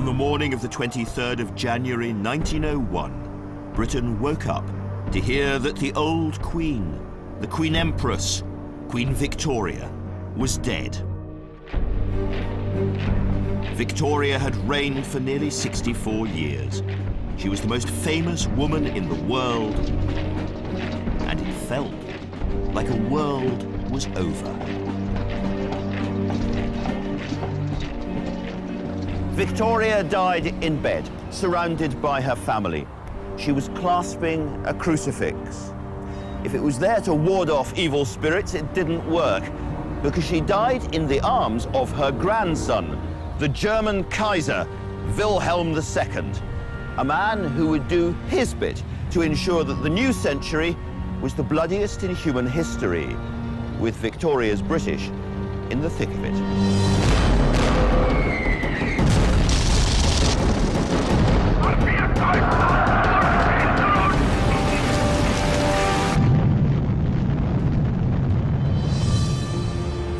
the morning of the 23rd of January 1901, Britain woke up to hear that the old Queen, the Queen Empress, Queen Victoria, was dead. Victoria had reigned for nearly 64 years. She was the most famous woman in the world, and it felt like a world was over. Victoria died in bed, surrounded by her family. She was clasping a crucifix. If it was there to ward off evil spirits, it didn't work, because she died in the arms of her grandson, the German Kaiser, Wilhelm II, a man who would do his bit to ensure that the new century was the bloodiest in human history, with Victoria's British in the thick of it.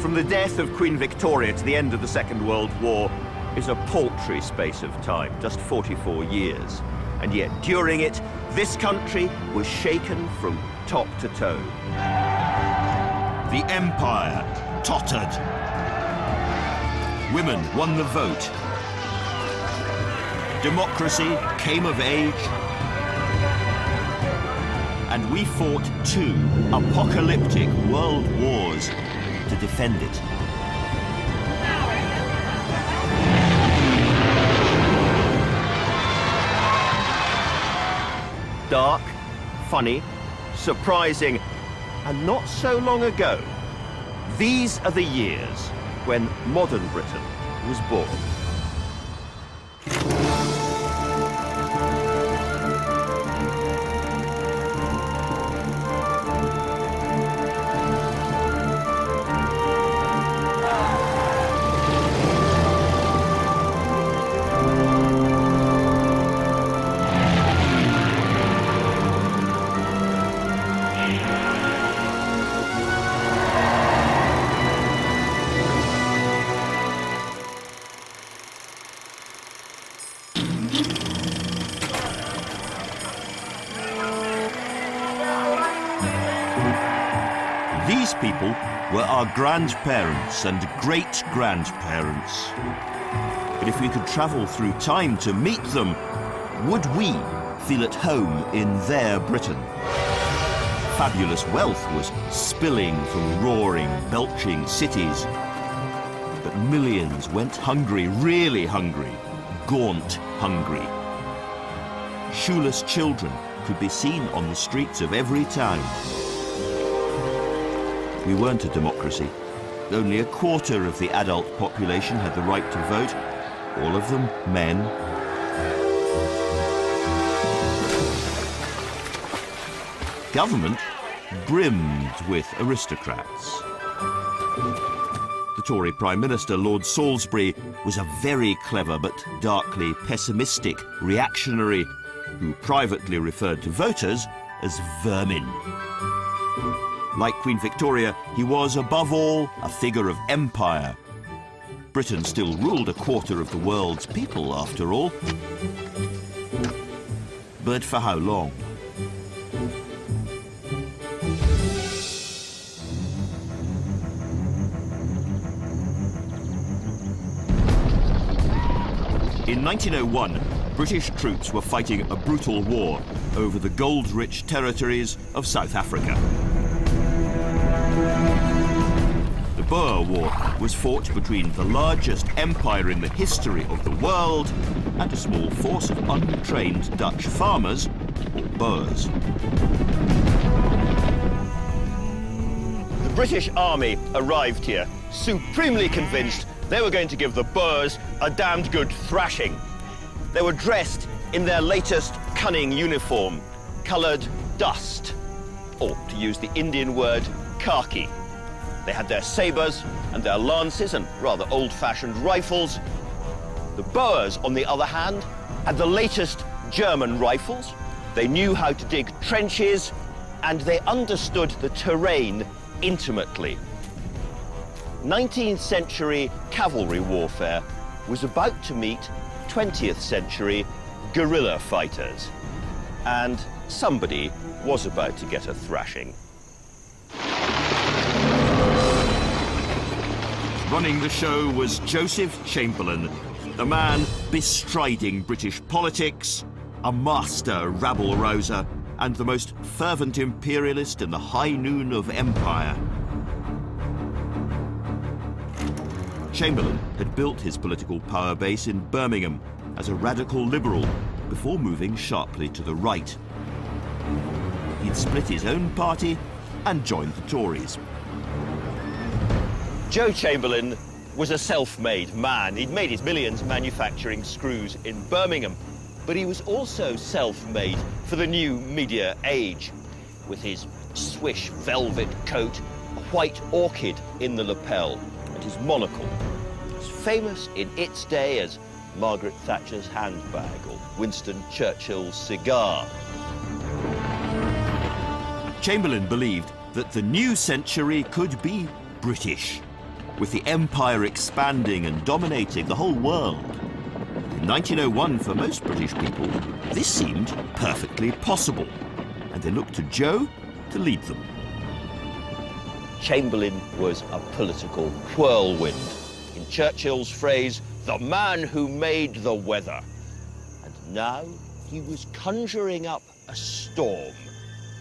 From the death of Queen Victoria to the end of the Second World War is a paltry space of time, just 44 years. And yet, during it, this country was shaken from top to toe. The empire tottered. Women won the vote. Democracy came of age. And we fought 2 apocalyptic world wars to defend it. Dark, funny, surprising, and not so long ago, these are the years when modern Britain was born. These people were our grandparents and great-grandparents. But if we could travel through time to meet them, would we feel at home in their Britain? Fabulous wealth was spilling from roaring, belching cities. But millions went hungry, really hungry, gaunt hungry. Shoeless children could be seen on the streets of every town. We weren't a democracy. Only a quarter of the adult population had the right to vote, all of them men. Government brimmed with aristocrats. The Tory Prime Minister, Lord Salisbury, was a very clever but darkly pessimistic reactionary who privately referred to voters as vermin. Like Queen Victoria, he was, above all, a figure of empire. Britain still ruled a quarter of the world's people, after all. But for how long? In 1901, British troops were fighting a brutal war over the gold-rich territories of South Africa. The Boer War was fought between the largest empire in the history of the world and a small force of untrained Dutch farmers, or Boers. The British Army arrived here, supremely convinced they were going to give the Boers a damned good thrashing. They were dressed in their latest cunning uniform, coloured dust, or to use the Indian word, khaki. They had their sabres and their lances and rather old-fashioned rifles. The Boers, on the other hand, had the latest German rifles. They knew how to dig trenches, and they understood the terrain intimately. 19th century cavalry warfare was about to meet 20th century guerrilla fighters. And somebody was about to get a thrashing. Running the show was Joseph Chamberlain, the man bestriding British politics, a master rabble-rouser, and the most fervent imperialist in the high noon of empire. Chamberlain had built his political power base in Birmingham as a radical liberal before moving sharply to the right. He'd split his own party and joined the Tories. Joe Chamberlain was a self-made man. He'd made his millions manufacturing screws in Birmingham, but he was also self-made for the new media age, with his swish velvet coat, a white orchid in the lapel, and his monocle. It's famous in its day as Margaret Thatcher's handbag or Winston Churchill's cigar. Chamberlain believed that the new century could be British, with the empire expanding and dominating the whole world. In 1901, for most British people, this seemed perfectly possible, and they looked to Joe to lead them. Chamberlain was a political whirlwind. In Churchill's phrase, the man who made the weather. And now he was conjuring up a storm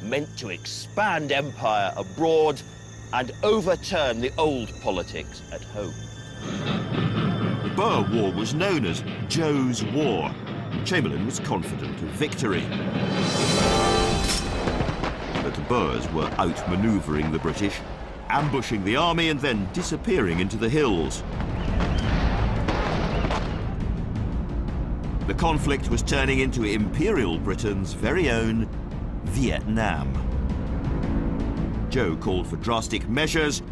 meant to expand empire abroad and overturn the old politics at home. The Boer War was known as Joe's War. Chamberlain was confident of victory. But the Boers were outmanoeuvring the British, ambushing the army and then disappearing into the hills. The conflict was turning into Imperial Britain's very own Vietnam. Joe called for drastic measures,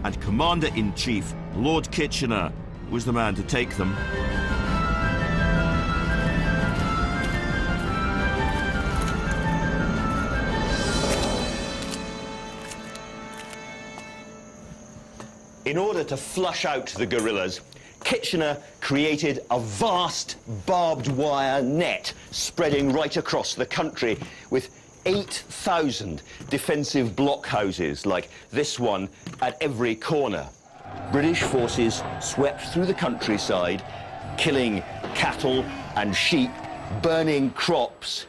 and Commander-in-Chief Lord Kitchener was the man to take them. In order to flush out the guerrillas, Kitchener created a vast barbed wire net spreading right across the country with 8,000 defensive blockhouses like this one at every corner. British forces swept through the countryside, killing cattle and sheep, burning crops.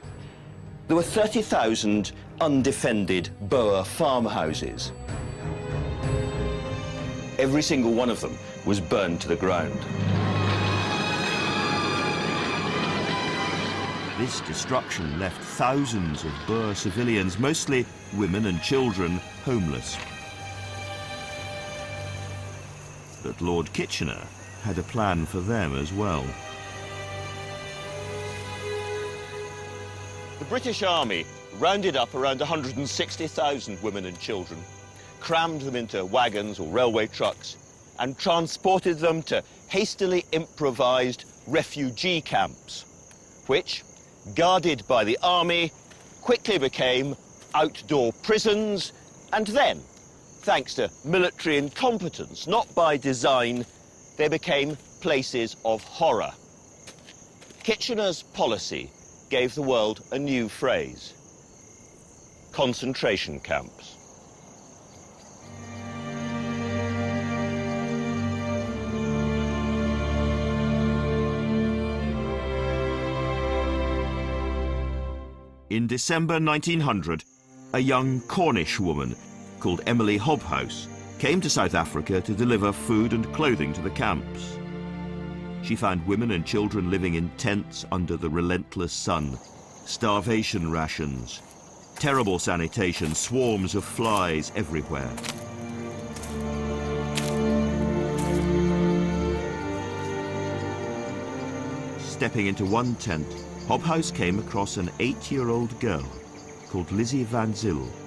There were 30,000 undefended Boer farmhouses. Every single one of them was burned to the ground. This destruction left thousands of Boer civilians, mostly women and children, homeless. But Lord Kitchener had a plan for them as well. The British Army rounded up around 160,000 women and children, crammed them into wagons or railway trucks, and transported them to hastily improvised refugee camps, which, guarded by the army, quickly became outdoor prisons, and then, thanks to military incompetence, not by design, they became places of horror. Kitchener's policy gave the world a new phrase: concentration camps. In December 1900, a young Cornish woman called Emily Hobhouse came to South Africa to deliver food and clothing to the camps. She found women and children living in tents under the relentless sun, starvation rations, terrible sanitation, swarms of flies everywhere. Stepping into one tent, Hobhouse came across an 8-year-old girl called Lizzie Van Zyl.